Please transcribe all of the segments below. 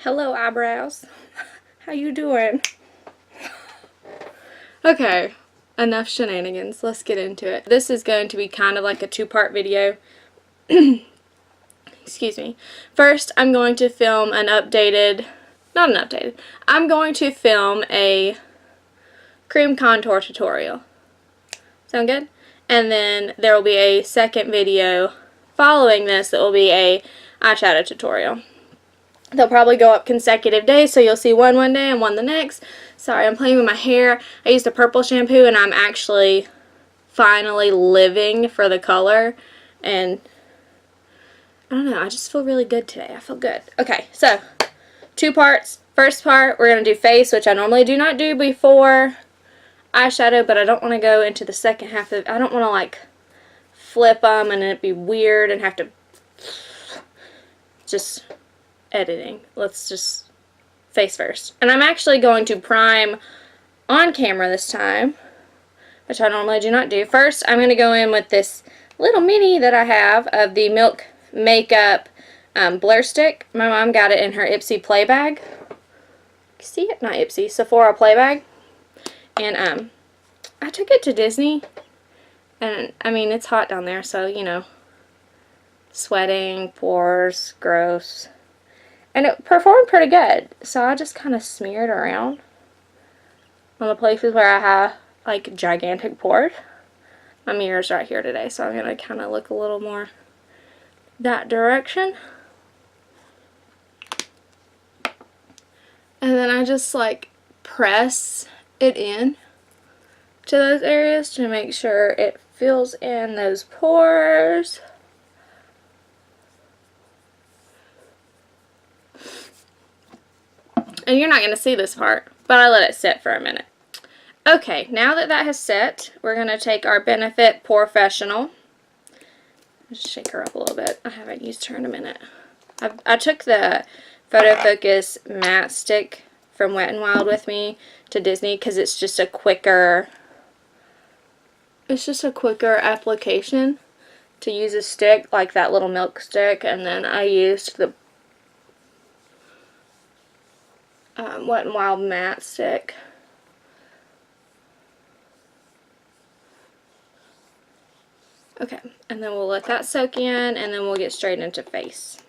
Hello, eyebrows. How you doing? Okay, enough shenanigans. Let's get into it. This is going to be kind of like a two-part video. Excuse me. First, I'm going to film I'm going to film a cream contour tutorial. Sound good? And then there will be a second video following this that will be a eyeshadow tutorial. They'll probably go up consecutive days, so you'll see one day and one the next. Sorry, I'm playing with my hair. I used a purple shampoo, and I'm actually finally living for the color. And I don't know, I just feel really good today. I feel good. Okay, so two parts. First part, we're going to do face, which I normally do not do before eyeshadow, but I don't want to go into the second half of it. I don't want to, like, flip them and it'd be weird and have to just editing. Let's just face first. And I'm actually going to prime on camera this time, which I normally do not do. First, I'm going to go in with this little mini that I have of the Milk Makeup Blur Stick. My mom got it in her Ipsy play bag. See it? Not Ipsy, Sephora play bag. And I took it to Disney, and I mean, it's hot down there, so you know, sweating, pores, gross. And it performed pretty good, so I just kind of smeared around on the places where I have, like, gigantic pores. My mirror's right here today, so I'm going to kind of look a little more that direction. And then I just, like, press it in to those areas to make sure it fills in those pores. And you're not going to see this part, but I let it sit for a minute. Okay, now that that has set, we're going to take our Benefit Porefessional. Just shake her up a little bit. I haven't used her in a minute. I took the Photo Focus matte stick from Wet n Wild with me to Disney because it's just a quicker application to use a stick like that little milk stick, and then I used the Wet n Wild matte stick. Okay, and then we'll let that soak in, and then we'll get straight into face.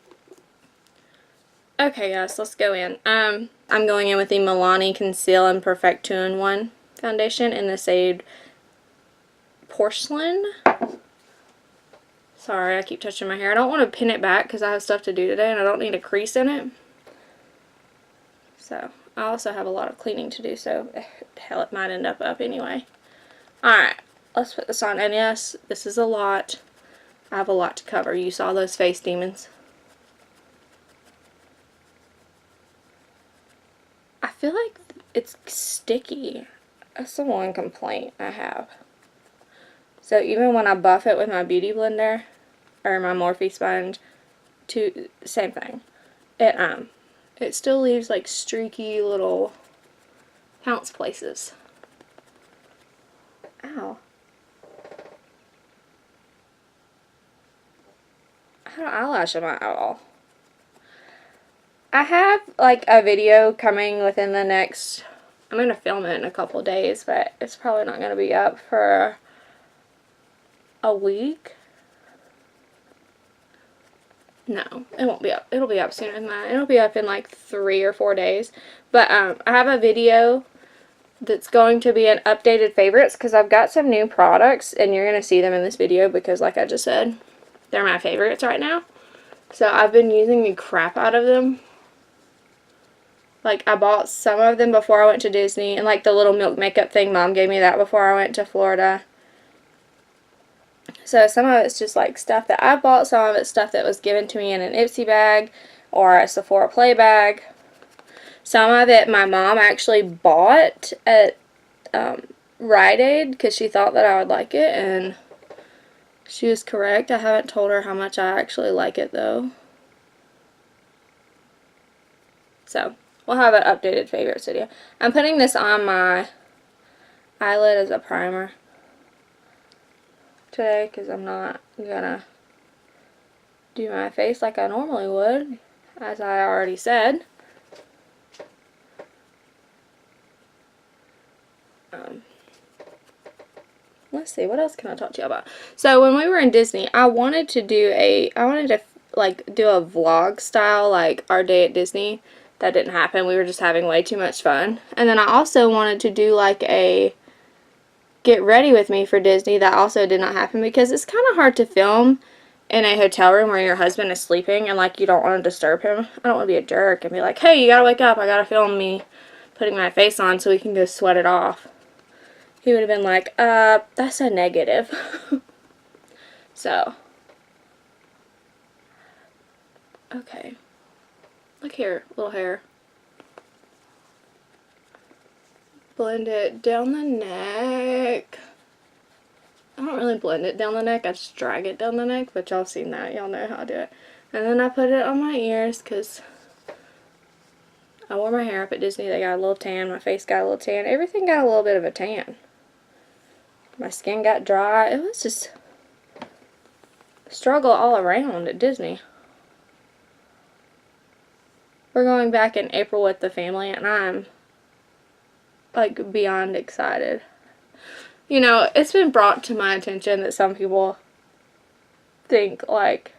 Okay, guys, let's go in. I'm going in with the Milani Conceal and Perfect 2-in-1 foundation in the shade Porcelain. Sorry, I keep touching my hair. I don't want to pin it back because I have stuff to do today, and I don't need a crease in it. So, I also have a lot of cleaning to do, so hell, it might end up anyway. Alright, let's put this on. And yes, this is a lot. I have a lot to cover. You saw those face demons. I feel like it's sticky. That's the one complaint I have. So even when I buff it with my beauty blender or my Morphe sponge, same thing. It still leaves like streaky little pounce places. Ow. I had an eyelash in my eyeball. I have like a video coming within the next, I'm going to film it in a couple days, but it's probably not going to be up for a week. No, it won't be up. It'll be up sooner than that. It'll be up in like 3 or 4 days. But I have a video that's going to be an updated favorites because I've got some new products, and you're going to see them in this video because, like I just said, they're my favorites right now. So I've been using the crap out of them. Like, I bought some of them before I went to Disney, and like the little milk makeup thing, Mom gave me that before I went to Florida. So some of it's just like stuff that I bought, some of it's stuff that was given to me in an Ipsy bag or a Sephora play bag. Some of it my mom actually bought at Rite Aid because she thought that I would like it, and she was correct. I haven't told her how much I actually like it though. So we'll have an updated favorites video. I'm putting this on my eyelid as a primer today because I'm not gonna do my face like I normally would, as I already said. let's see, what else can I talk to you about? So when we were in Disney, I wanted to like do a vlog style, like our day at Disney. That didn't happen. We were just having way too much fun. And then I also wanted to do like a get ready with me for Disney. That also did not happen because it's kind of hard to film in a hotel room where your husband is sleeping and like you don't want to disturb him. I don't want to be a jerk and be like, hey, you gotta wake up, I gotta film me putting my face on so we can go sweat it off. He would have been like, that's a negative. So, okay. Look here, little hair. Blend it down the neck. I don't really blend it down the neck, I just drag it down the neck, but y'all seen that, y'all know how to do it. And then I put it on my ears because I wore my hair up at Disney. They got a little tan, my face got a little tan, everything got a little bit of a tan. My skin got dry. It was just a struggle all around at Disney. We're going back in April with the family and I'm like beyond excited. You know, it's been brought to my attention that some people think like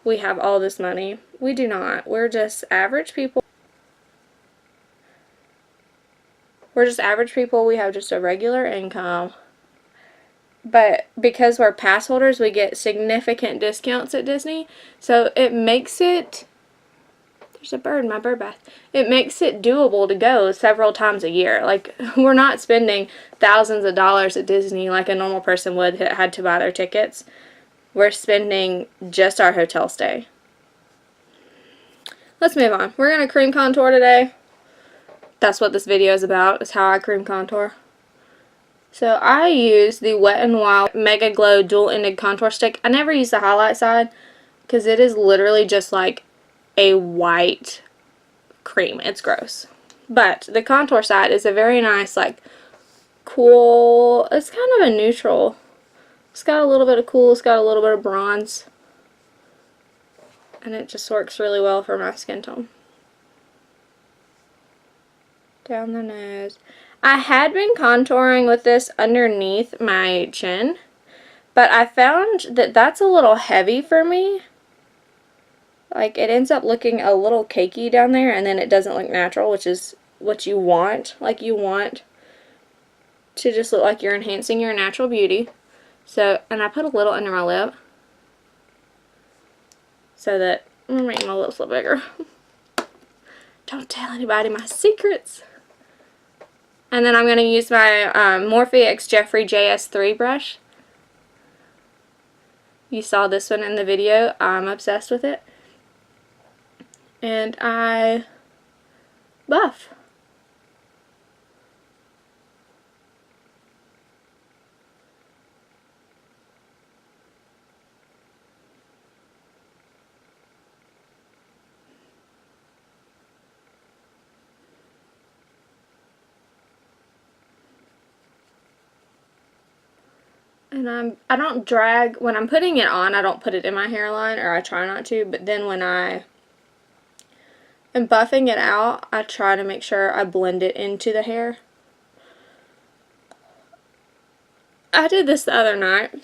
we have all this money. We do not. We're just average people. We're just average people. We have just a regular income. But because we're pass holders, we get significant discounts at Disney. So it makes it, there's a bird in my bird bath. It makes it doable to go several times a year. Like, we're not spending thousands of dollars at Disney like a normal person would that had to buy their tickets. We're spending just our hotel stay. Let's move on. We're going to cream contour today. That's what this video is about, is how I cream contour. So I use the Wet n Wild Mega Glow Dual-Ended Contour Stick. I never use the highlight side because it is literally just like a white cream. It's gross. But the contour side is a very nice, like, cool, it's kind of a neutral. It's got a little bit of cool, it's got a little bit of bronze. And it just works really well for my skin tone. Down the nose. I had been contouring with this underneath my chin, but I found that that's a little heavy for me. Like, it ends up looking a little cakey down there, and then it doesn't look natural, which is what you want. Like, you want to just look like you're enhancing your natural beauty. So, and I put a little under my lip so that I'm gonna make my lips look bigger. Don't tell anybody my secrets. And then I'm going to use my Morphe X Jeffree JS3 brush. You saw this one in the video. I'm obsessed with it. And I buff. And I don't drag, when I'm putting it on, I don't put it in my hairline, or I try not to, but then when I am buffing it out, I try to make sure I blend it into the hair. I did this the other night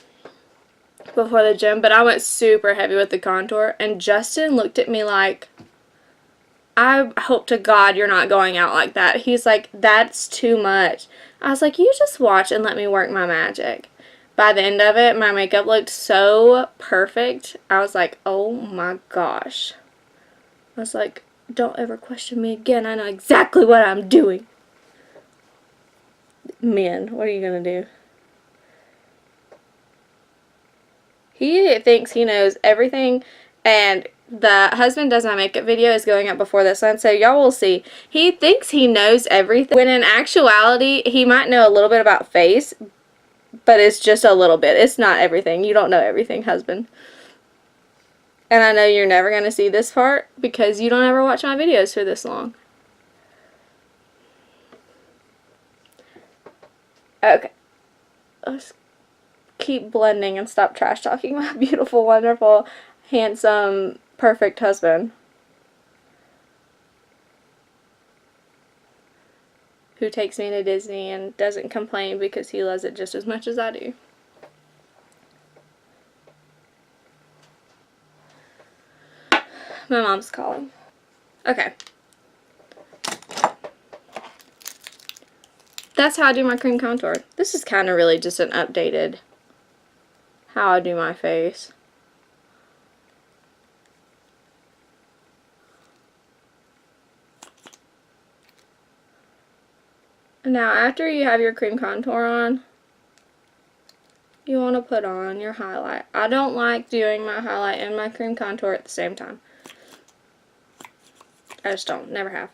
before the gym, but I went super heavy with the contour, and Justin looked at me like, I hope to God you're not going out like that. He's like, that's too much. I was like, you just watch and let me work my magic. By the end of it, my makeup looked so perfect. I was like, oh my gosh. I was like, don't ever question me again. I know exactly what I'm doing. Men, what are you going to do? He thinks he knows everything, and the husband does my makeup video is going up before this one, so y'all will see. He thinks he knows everything, when in actuality, he might know a little bit about face, but it's just a little bit. It's not everything. You don't know everything, husband. And I know you're never going to see this part because you don't ever watch my videos for this long. Okay. Let's keep blending and stop trash talking my beautiful, wonderful, handsome, perfect husband. who takes me to Disney and doesn't complain because he loves it just as much as I do. My mom's calling. Okay. That's how I do my cream contour. This is kind of really just an updated how I do my face. Now, after you have your cream contour on, you want to put on your highlight. I don't like doing my highlight and my cream contour at the same time. I just don't. Never have.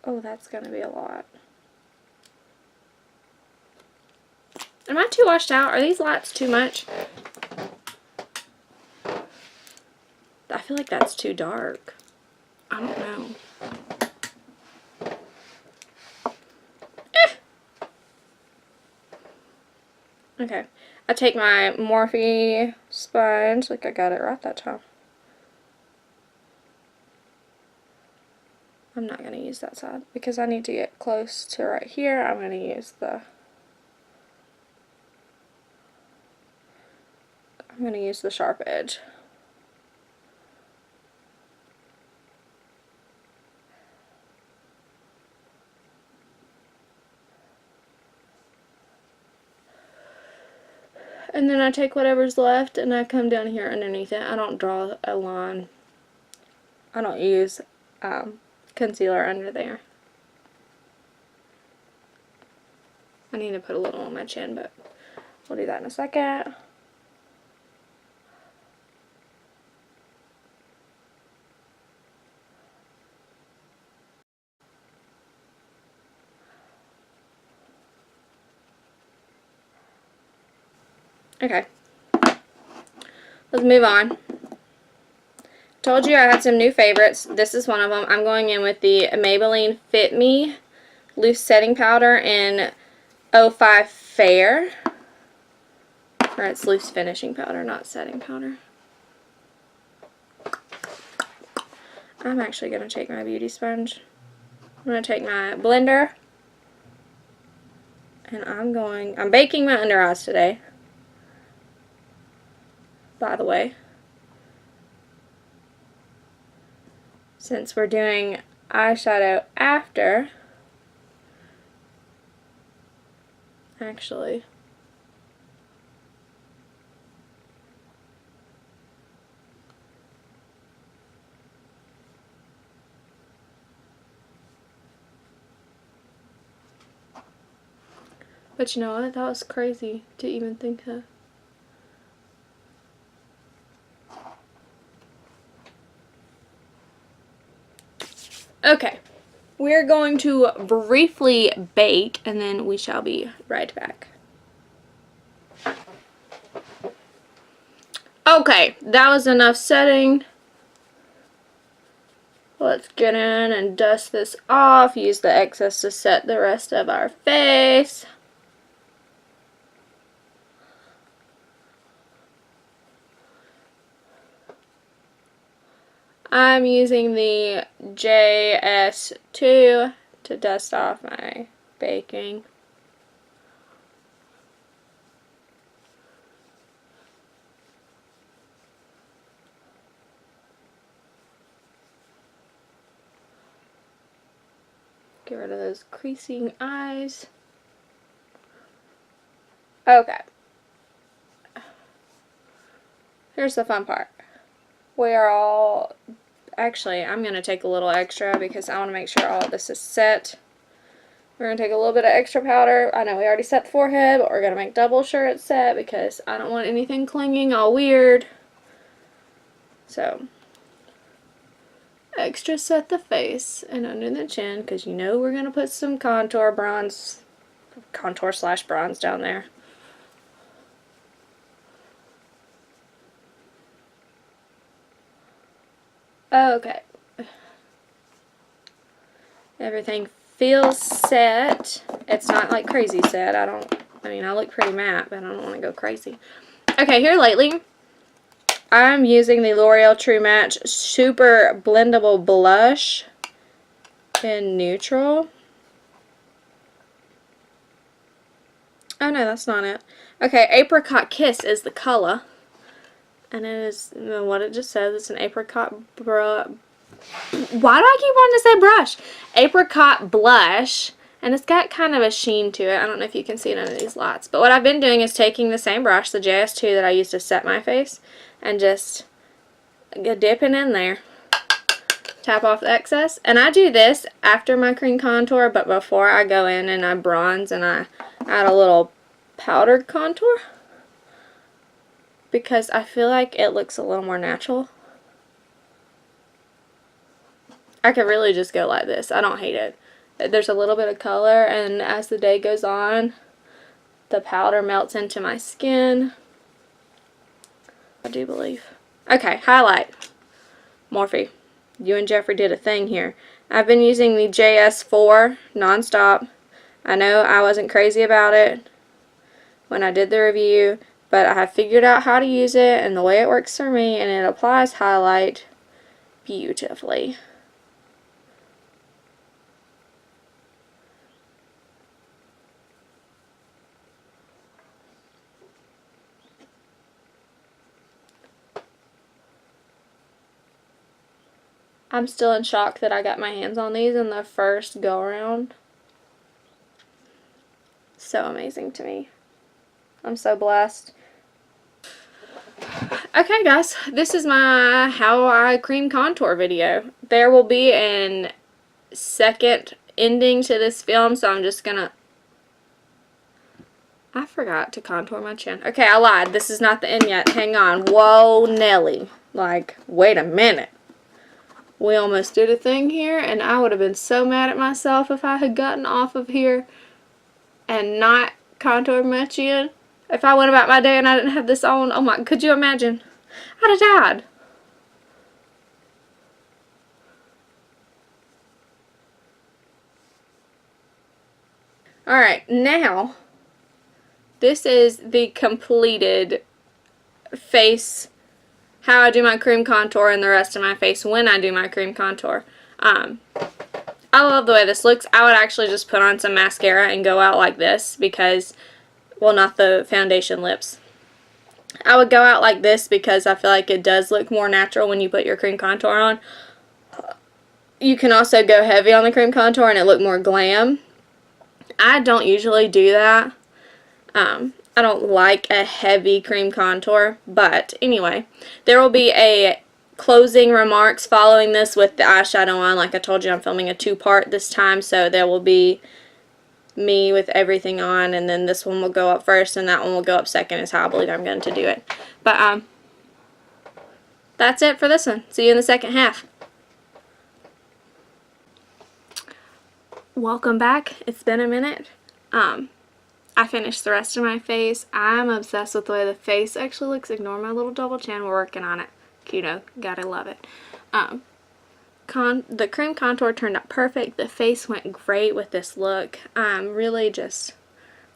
Oh, that's going to be a lot. Am I too washed out? Are these lights too much? I feel like that's too dark. I don't know. Okay. I take my Morphe sponge. Like I got it right that time. I'm not going to use that side because I need to get close to right here. I'm going to use the sharp edge. And then I take whatever's left and I come down here underneath it. I don't draw a line. I don't use concealer under there. I need to put a little on my chin, but we'll do that in a second. Okay. Let's move on. Told you I had some new favorites. This is one of them. I'm going in with the Maybelline Fit Me Loose Setting Powder in 05 Fair. Or it's loose finishing powder, not setting powder. I'm actually going to take my beauty sponge. I'm going to take my blender. And I'm baking my under eyes today. By the way. Since we're doing eyeshadow after. Actually. But you know what? That was crazy to even think of. Okay. We're going to briefly bake and then we shall be right back. Okay, that was enough setting. Let's get in and dust this off. Use the excess to set the rest of our face. I'm using the JS2 to dust off my baking. Get rid of those creasing eyes. Okay. Here's the fun part. We are all... Actually, I'm going to take a little extra because I want to make sure all of this is set. We're going to take a little bit of extra powder. I know we already set the forehead, but we're going to make double sure it's set because I don't want anything clinging all weird. So, extra set the face and under the chin because you know we're going to put some contour slash bronze down there. Okay. Everything feels set. It's not like crazy set. I look pretty matte, but I don't want to go crazy. Okay, here lately, I'm using the L'Oreal True Match Super Blendable Blush in neutral. Oh no, that's not it. Okay, Apricot Kiss is the color. And it is what it just says. It's an apricot brush. Why do I keep wanting to say brush? Apricot blush. And it's got kind of a sheen to it. I don't know if you can see it under these lights. But what I've been doing is taking the same brush, the JS2 that I used to set my face, and just dipping in there. Tap off the excess. And I do this after my cream contour, but before I go in and I bronze and I add a little powdered contour. Because I feel like it looks a little more natural. I could really just go like this. I don't hate it. There's a little bit of color, and as the day goes on, the powder melts into my skin. I do believe. Okay, highlight. Morphe, you and Jeffrey did a thing here. I've been using the JS4 nonstop. I know I wasn't crazy about it when I did the review, but I have figured out how to use it and the way it works for me, and it applies highlight beautifully. I'm still in shock that I got my hands on these in the first go around. So amazing to me. I'm so blessed. Okay guys, this is my how I cream contour video. There will be a second ending to this film, so I'm just gonna... I forgot to contour my chin. Okay, I lied. This is not the end yet. Hang on. Whoa, Nelly. Like, wait a minute. We almost did a thing here, and I would have been so mad at myself if I had gotten off of here and not contoured my chin. If I went about my day and I didn't have this on, oh my, could you imagine? I'd have died. Alright, now, this is the completed face, how I do my cream contour and the rest of my face when I do my cream contour. I love the way this looks. I would actually just put on some mascara and go out like this because, well, not the foundation lips. I would go out like this because I feel like it does look more natural when you put your cream contour on. You can also go heavy on the cream contour and it look more glam. I don't usually do that. I don't like a heavy cream contour, but anyway, there will be a closing remarks following this with the eyeshadow on. Like I told you, I'm filming a two-part this time, so there will be me with everything on, and then this one will go up first and that one will go up second is how I believe I'm going to do it. But that's it for this one. See you in the second half. Welcome back. It's been a minute. I finished the rest of my face. I'm obsessed with the way the face actually looks. Ignore my little double chin. We're working on it. Cuto. Gotta love it. The cream contour turned out perfect. The face went great with this look. I'm really just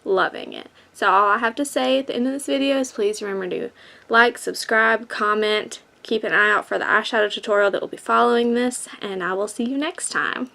loving it. So all I have to say at the end of this video is please remember to like, subscribe, comment, keep an eye out for the eyeshadow tutorial that will be following this, and I will see you next time.